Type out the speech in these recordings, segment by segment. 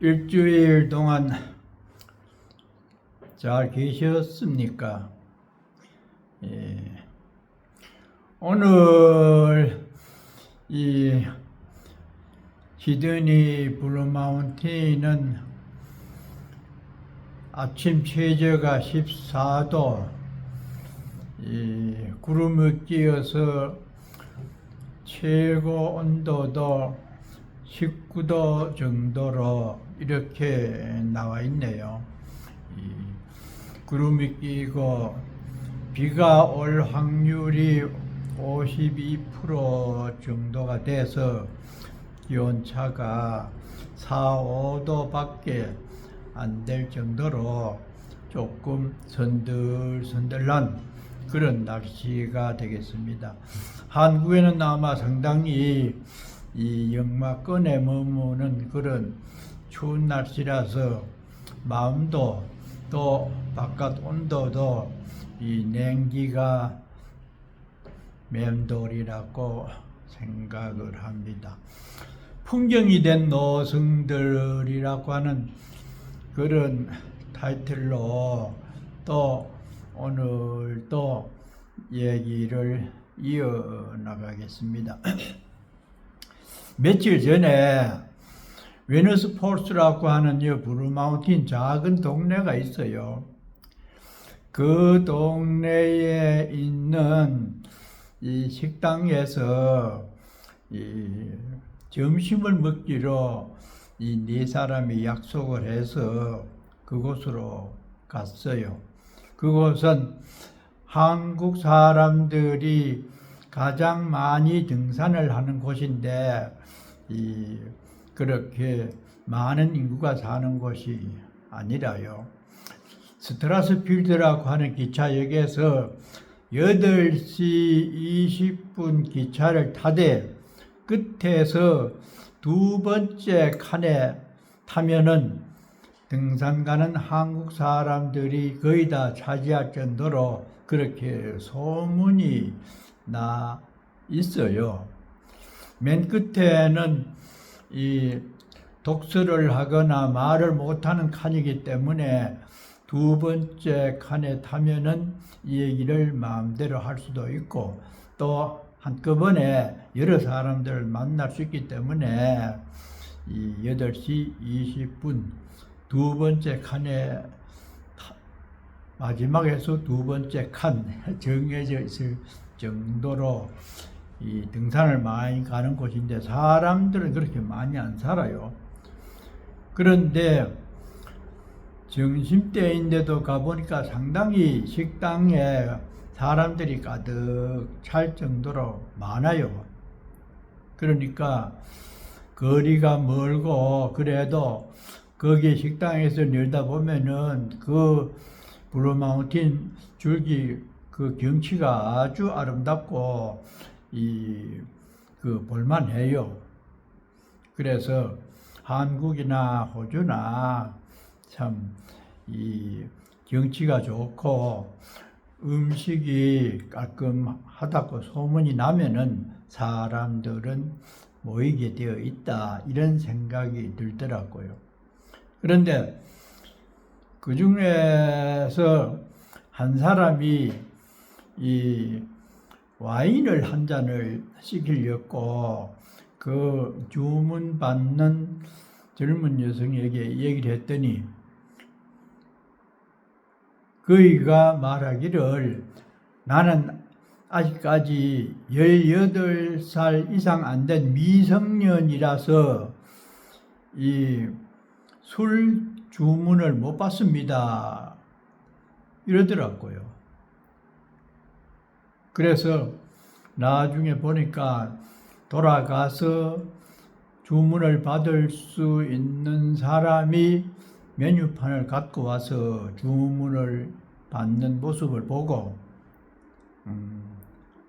일주일 동안 잘 계셨습니까? 예. 오늘 이 시드니 블루마운틴은 아침 최저가 14도, 구름이 끼어서 최고 온도도 19도 정도로 이렇게 나와 있네요. 구름이 끼고 비가 올 확률이 52% 정도가 돼서 기온차가 4, 5도밖에 안 될 정도로 조금 선들선들한 그런 날씨가 되겠습니다. 한국에는 아마 상당히 이 역마권에 머무는 그런 추운 날씨라서 마음도 또 바깥 온도도 이 냉기가 맴돌이라고 생각을 합니다. 풍경이 된 노성들이라고 하는 그런 타이틀로 또 오늘 또 얘기를 이어나가겠습니다. 며칠 전에 베너스폴스라고 하는 블루마운틴 작은 동네가 있어요. 그 동네에 있는 이 식당에서 이 점심을 먹기로 이 네 사람이 약속을 해서 그곳으로 갔어요. 그곳은 한국 사람들이 가장 많이 등산을 하는 곳인데 그렇게 많은 인구가 사는 곳이 아니라요. 스트라스필드라고 하는 기차역에서 8시 20분 기차를 타되 끝에서 두 번째 칸에 타면은 등산 가는 한국 사람들이 거의 다 차지할 정도로 그렇게 소문이 나 있어요. 맨 끝에는 이 독서를 하거나 말을 못하는 칸이기 때문에 두 번째 칸에 타면은 이 얘기를 마음대로 할 수도 있고 또 한꺼번에 여러 사람들을 만날 수 있기 때문에 이 8시 20분 두 번째 칸에 마지막에서 두 번째 칸 정해져 있을 정도로 이 등산을 많이 가는 곳인데 사람들은 그렇게 많이 안 살아요. 그런데 점심때인데도 가보니까 상당히 식당에 사람들이 가득 찰 정도로 많아요. 그러니까 거리가 멀고 그래도 거기 식당에서 내다 보면은 그 블루마운틴 줄기 그 경치가 아주 아름답고 볼만해요. 그래서 한국이나 호주나 참 이 경치가 좋고 음식이 깔끔하다고 소문이 나면은 사람들은 모이게 되어 있다 이런 생각이 들더라고요. 그런데 그 중에서 한 사람이 이 와인을 한 잔을 시키려고 그 주문 받는 젊은 여성에게 얘기를 했더니 그이가 말하기를 나는 아직까지 18살 이상 안 된 미성년이라서 이 술 주문을 못 받습니다. 이러더라고요. 그래서 나중에 보니까 돌아가서 주문을 받을 수 있는 사람이 메뉴판을 갖고 와서 주문을 받는 모습을 보고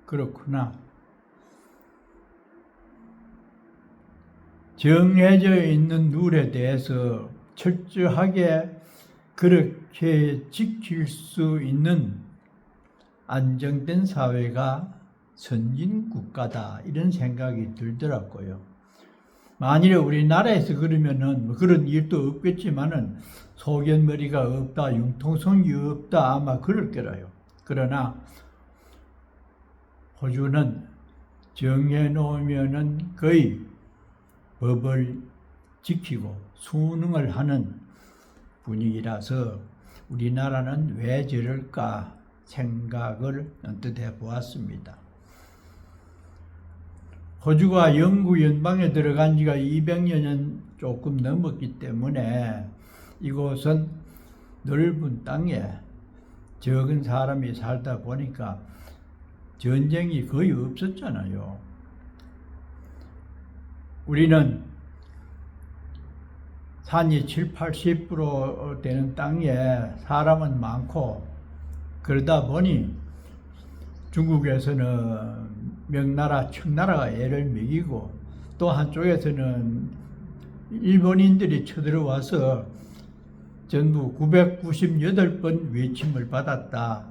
그렇구나. 정해져 있는 룰에 대해서 철저하게 그렇게 지킬 수 있는 안정된 사회가 선진국가다 이런 생각이 들더라고요. 만일에 우리나라에서 그러면은 뭐 그런 일도 없겠지만은 소견머리가 없다, 융통성이 없다 아마 그럴 거라요. 그러나 호주는 정해놓으면은 거의 법을 지키고 순응을 하는 분위기라서 우리나라는 왜 저럴까 생각을 언뜻 해보았습니다. 호주가 영구 연방에 들어간 지가 200년 조금 넘었기 때문에 이곳은 넓은 땅에 적은 사람이 살다 보니까 전쟁이 거의 없었잖아요. 우리는 산이 70~80% 되는 땅에 사람은 많고 그러다 보니 중국에서는 명나라, 청나라가 애를 먹이고 또 한쪽에서는 일본인들이 쳐들어와서 전부 998번 외침을 받았다.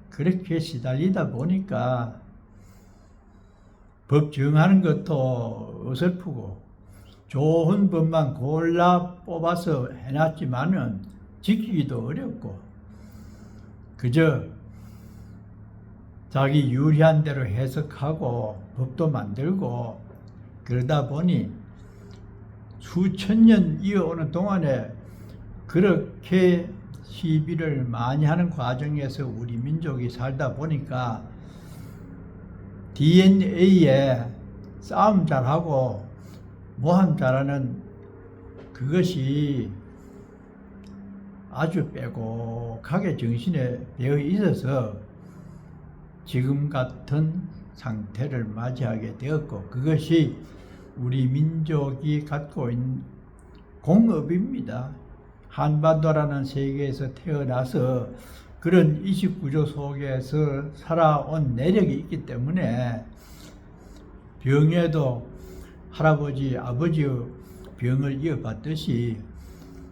그렇게 시달리다 보니까 법 정하는 것도 어설프고 좋은 법만 골라 뽑아서 해놨지만은 지키기도 어렵고 그저 자기 유리한 대로 해석하고 법도 만들고 그러다 보니 수천 년 이어오는 동안에 그렇게 시비를 많이 하는 과정에서 우리 민족이 살다 보니까 DNA에 싸움 잘하고 모함 잘하는 그것이 아주 빼곡하게 정신에 배어 있어서 지금 같은 상태를 맞이하게 되었고 그것이 우리 민족이 갖고 있는 공업입니다. 한반도라는 세계에서 태어나서 그런 이식구조 속에서 살아온 내력이 있기 때문에 병에도 할아버지, 아버지의 병을 이어받듯이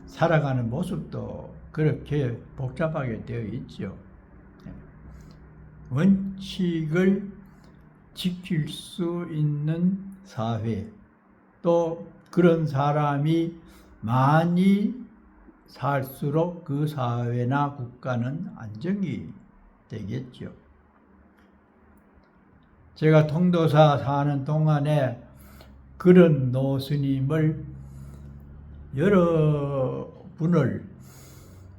살아가는 모습도 그렇게 복잡하게 되어 있죠. 원칙을 지킬 수 있는 사회, 또 그런 사람이 많이 살수록 그 사회나 국가는 안정이 되겠죠. 제가 통도사 사는 동안에 그런 노스님을 여러 분을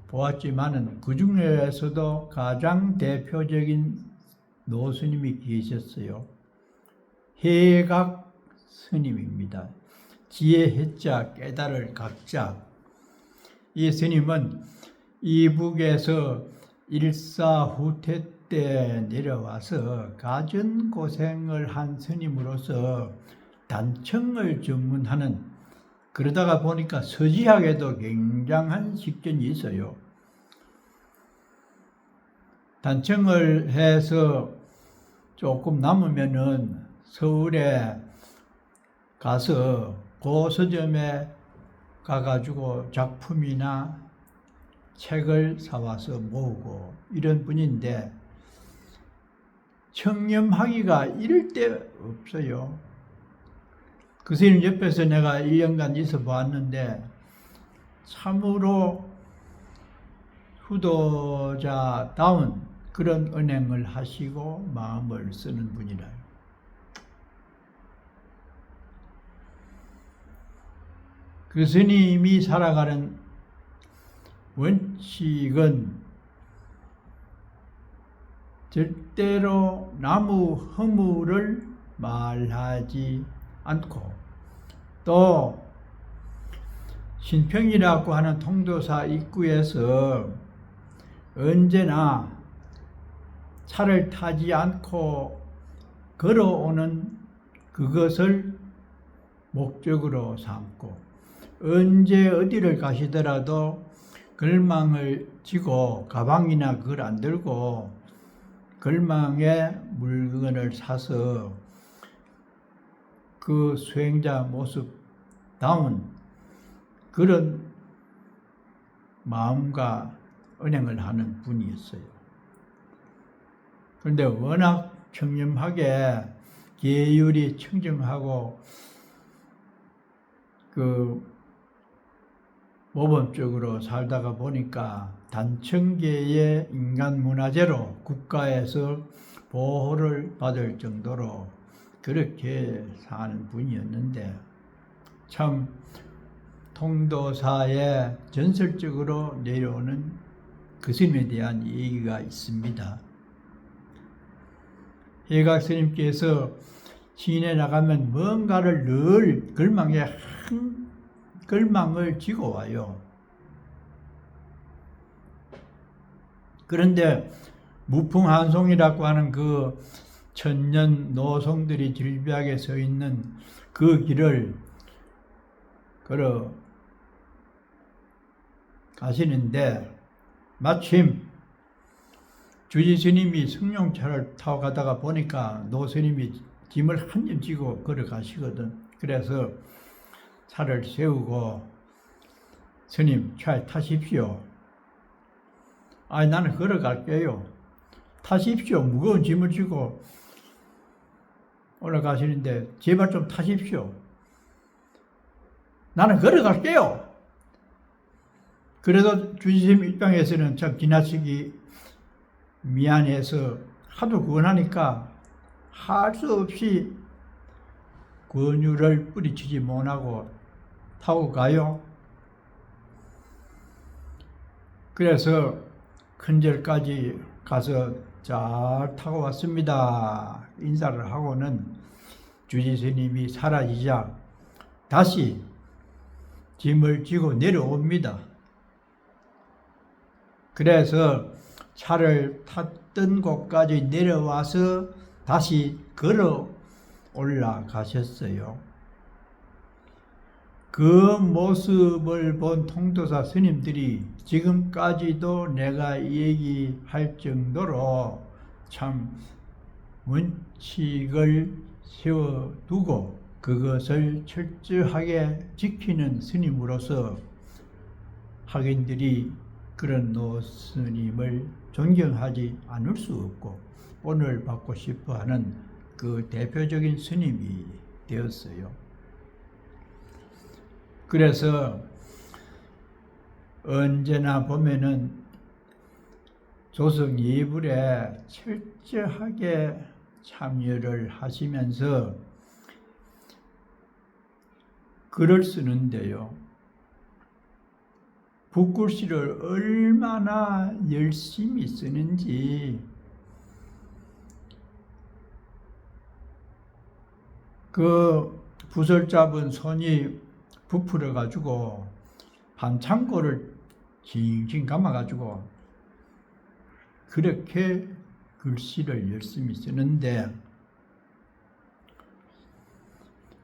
보았지만은 그 중에서도 가장 대표적인 노스님이 계셨어요. 해각 스님입니다. 지혜 해자 깨달을 각자. 이 스님은 이북에서 일사후퇴 때 내려와서 가진 고생을 한 스님으로서 단청을 전문하는, 그러다가 보니까 서지학에도 굉장한 식견이 있어요. 단청을 해서 조금 남으면은 서울에 가서 그 서점에 가가지고 작품이나 책을 사와서 모으고 이런 분인데 청렴하기가 이럴 데 없어요. 그 스님 옆에서 내가 1년간 있어 보았는데 참으로 후도자다운 그런 은행을 하시고 마음을 쓰는 분이라요. 그 스님이 살아가는 원칙은 절대로 나무 허물을 말하지 않고, 또 신평이라고 하는 통도사 입구에서 언제나 차를 타지 않고 걸어오는 그것을 목적으로 삼고, 언제 어디를 가시더라도 걸망을 지고 가방이나 그걸 안 들고 걸망에 물건을 사서 그 수행자 모습다운 그런 마음과 은행을 하는 분이었어요. 그런데 워낙 청렴하게 계율이 청정하고 그 모범적으로 살다가 보니까 단층계의 인간문화재로 국가에서 보호를 받을 정도로 그렇게 사는 분이었는데, 참 통도사에 전설적으로 내려오는 그 스님에 대한 얘기가 있습니다. 해각 스님께서 시내 나가면 뭔가를 늘 걸망을 지고 와요. 그런데 무풍한송이라고 하는 그 천년 노송들이 질비하게 서 있는 그 길을 걸어 가시는데, 마침 주지 스님이 승용차를 타고 가다가 보니까 노 스님이 짐을 한 점 지고 걸어가시거든. 그래서 차를 세우고, 스님 차에 타십시오. 아니, 나는 걸어갈게요. 타십시오. 무거운 짐을 지고 올라가시는데 제발 좀 타십시오. 나는 걸어갈게요. 그래도 주지스님 입장에서는 참 지나치기 미안해서 하도 권하니까 할 수 없이 권유를 뿌리치지 못하고 타고 가요. 그래서 큰절까지 가서 잘 타고 왔습니다. 인사를 하고는 주지스님이 사라지자 다시 짐을 지고 내려옵니다. 그래서 차를 탔던 곳까지 내려와서 다시 걸어 올라가셨어요. 그 모습을 본 통도사 스님들이 지금까지도 내가 얘기할 정도로 참 원칙을 세워두고 그것을 철저하게 지키는 스님으로서 학인들이 그런 노 스님을 존경하지 않을 수 없고 본을 받고 싶어하는 그 대표적인 스님이 되었어요. 그래서 언제나 보면은 조성 예불에 철저하게 참여를 하시면서 글을 쓰는데요. 붓글씨를 얼마나 열심히 쓰는지 그 붓을 잡은 손이 부풀어 가지고 반창고를 징징 감아 가지고 그렇게 글씨를 열심히 쓰는데,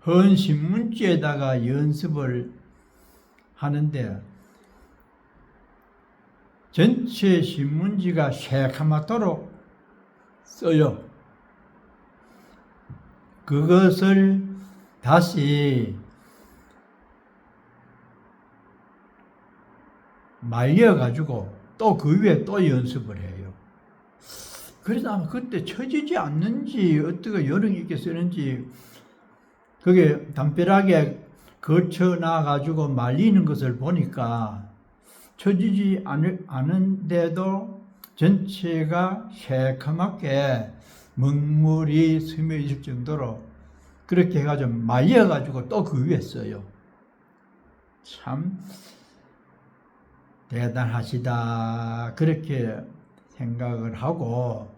헌 신문지에다가 연습을 하는데 전체 신문지가 새카맣도록 써요. 그것을 다시 말려가지고 또 그 위에 또 연습을 해요. 그래서 아마 그때 처지지 않는지 어떻게 요령 있게 쓰는지 그게 담벼락에 거쳐놔가지고 말리는 것을 보니까 처지지 않은데도 전체가 새카맣게 먹물이 스며 있을 정도로 그렇게 해가지고 말려가지고 또 그 위에 써요. 참 대단하시다 그렇게 생각을 하고,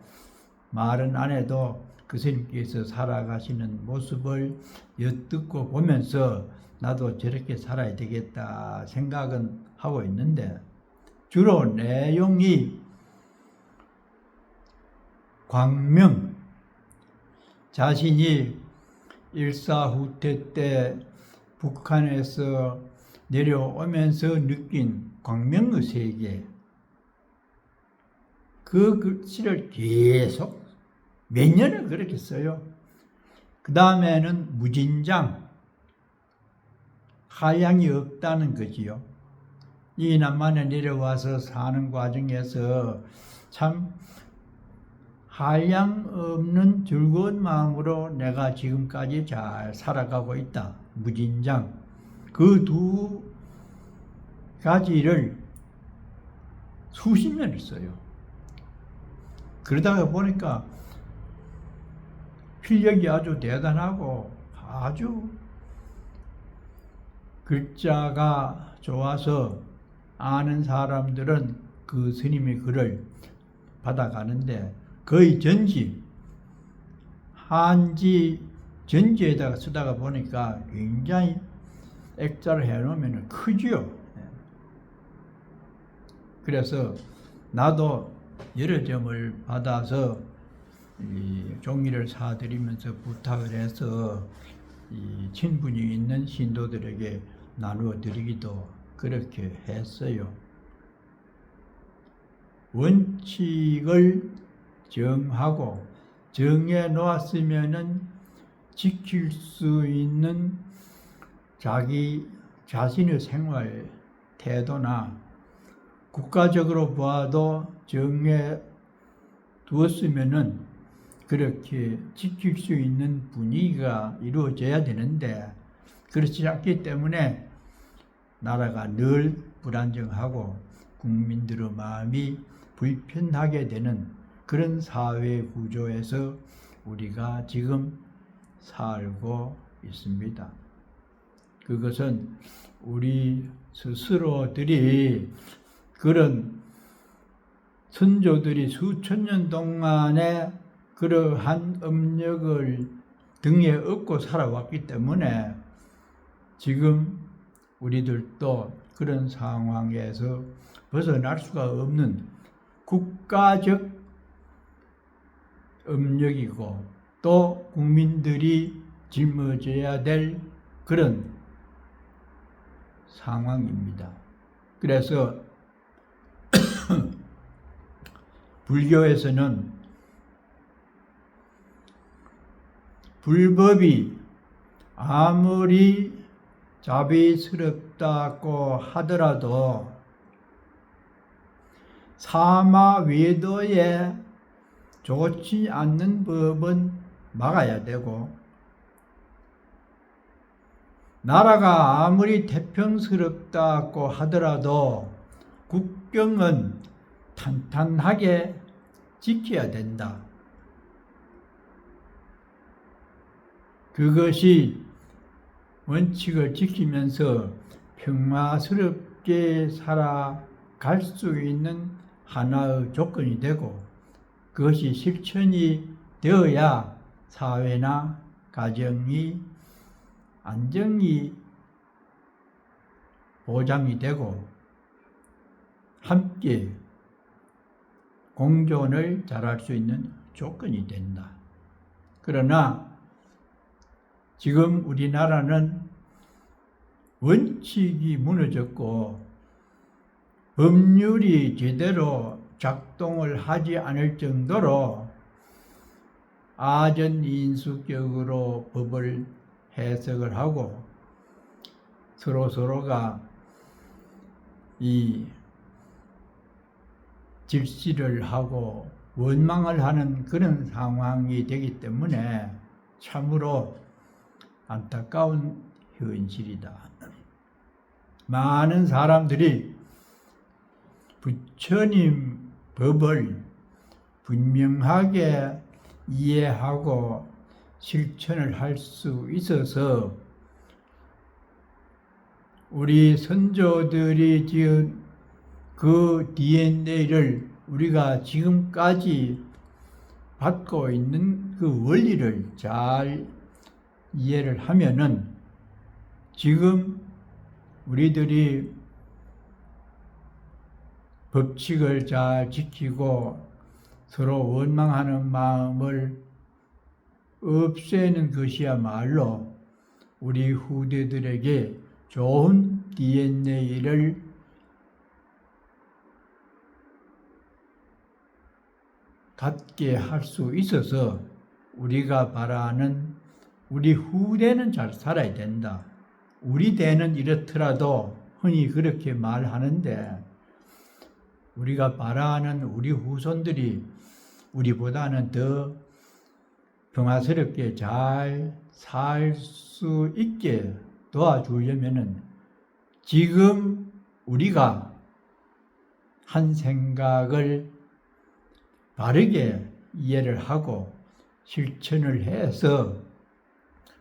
말은 안 해도 그 스님께서 살아가시는 모습을 엿듣고 보면서 나도 저렇게 살아야 되겠다 생각은 하고 있는데, 주로 내용이 광명, 자신이 일사후퇴 때 북한에서 내려오면서 느낀 광명의 세계, 그 글씨를 계속 몇 년을 그렇게 써요. 그 다음에는 무진장, 하향이 없다는 거지요. 이 남한에 내려와서 사는 과정에서 참 한량 없는 즐거운 마음으로 내가 지금까지 잘 살아가고 있다. 무진장. 그 두 가지를 수십 년을 써요. 그러다가 보니까 필력이 아주 대단하고 아주 글자가 좋아서 아는 사람들은 그 스님의 글을 받아가는데 거의 한지 전지에다가 쓰다가 보니까 굉장히 액자를 해놓으면 크지요. 그래서 나도 여러 점을 받아서 이 종이를 사드리면서 부탁을 해서 이 친분이 있는 신도들에게 나누어 드리기도 그렇게 했어요. 원칙을 정하고 정해 놓았으면은 지킬 수 있는 자기 자신의 생활 태도나 국가적으로 봐도 정해 두었으면은 그렇게 지킬 수 있는 분위기가 이루어져야 되는데 그렇지 않기 때문에 나라가 늘 불안정하고 국민들의 마음이 불편하게 되는 그런 사회 구조에서 우리가 지금 살고 있습니다. 그것은 우리 스스로들이 그런 선조들이 수천 년 동안에 그러한 업력을 등에 업고 살아왔기 때문에 지금 우리들도 그런 상황에서 벗어날 수가 없는 국가적 업력이고 또 국민들이 짊어져야 될 그런 상황입니다. 그래서 불교에서는 불법이 아무리 자비스럽다고 하더라도 사마외도에 좋지 않는 법은 막아야 되고 나라가 아무리 태평스럽다고 하더라도 국경은 탄탄하게 지켜야 된다. 그것이 원칙을 지키면서 평화스럽게 살아갈 수 있는 하나의 조건이 되고 그것이 실천이 되어야 사회나 가정이 안정이 보장이 되고 함께 공존을 잘할 수 있는 조건이 된다. 그러나 지금 우리나라는 원칙이 무너졌고 법률이 제대로 작동을 하지 않을 정도로 아전인수격으로 법을 해석을 하고 서로가 이 질시를 하고 원망을 하는 그런 상황이 되기 때문에 참으로 안타까운 현실이다. 많은 사람들이 부처님 법을 분명하게 이해하고 실천을 할 수 있어서 우리 선조들이 지은 그 DNA를 우리가 지금까지 받고 있는 그 원리를 잘 이해를 하면은 지금 우리들이 법칙을 잘 지키고 서로 원망하는 마음을 없애는 것이야말로 우리 후대들에게 좋은 DNA를 갖게 할 수 있어서 우리가 바라는 우리 후대는 잘 살아야 된다. 우리 대는 이렇더라도 흔히 그렇게 말하는데 우리가 바라는 우리 후손들이 우리보다는 더 평화스럽게 잘 살 수 있게 도와주려면은 지금 우리가 한 생각을 바르게 이해를 하고 실천을 해서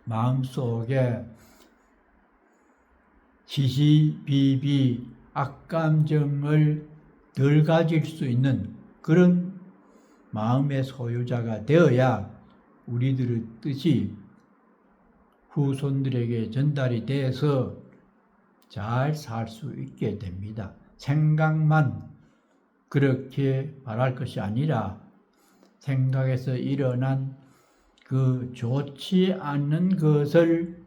마음속에 시시비비 악감정을 덜 가질 수 있는 그런 마음의 소유자가 되어야 우리들의 뜻이 후손들에게 전달이 돼서 잘 살 수 있게 됩니다. 생각만 그렇게 말할 것이 아니라 생각에서 일어난 그 좋지 않는 것을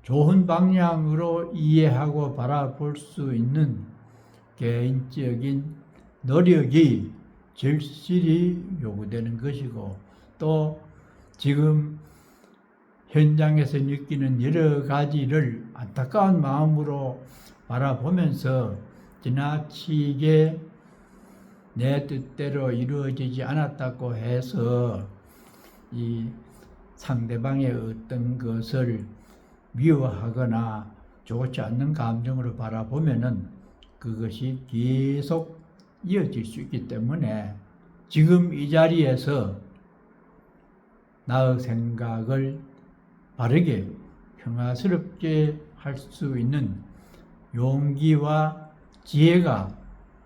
좋은 방향으로 이해하고 바라볼 수 있는 개인적인 노력이 절실히 요구되는 것이고, 또 지금 현장에서 느끼는 여러 가지를 안타까운 마음으로 바라보면서 지나치게 내 뜻대로 이루어지지 않았다고 해서 이 상대방의 어떤 것을 미워하거나 좋지 않는 감정으로 바라보면은 그것이 계속 이어질 수 있기 때문에 지금 이 자리에서 나의 생각을 바르게 평화스럽게 할 수 있는 용기와 지혜가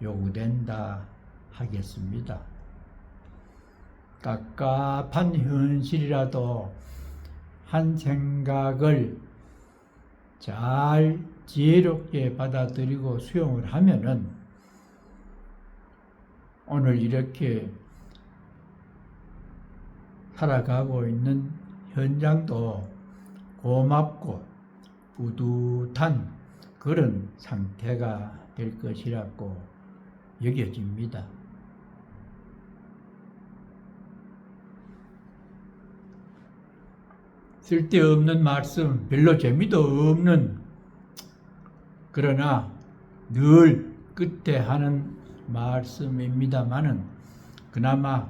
요구된다 하겠습니다. 깝깝한 현실이라도 한 생각을 잘 지혜롭게 받아들이고 수용을 하면은 오늘 이렇게 살아가고 있는 현장도 고맙고 뿌듯한 그런 상태가 될 것이라고 여겨집니다. 쓸데없는 말씀, 별로 재미도 없는, 그러나 늘 끝에 하는 말씀입니다마는 그나마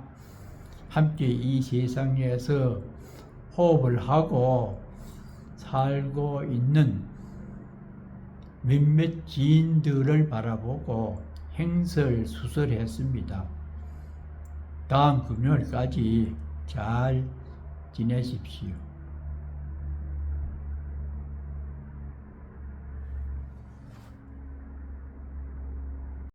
함께 이 세상에서 호흡을 하고 살고 있는 몇몇 지인들을 바라보고 행설수설했습니다. 다음 금요일까지 잘 지내십시오.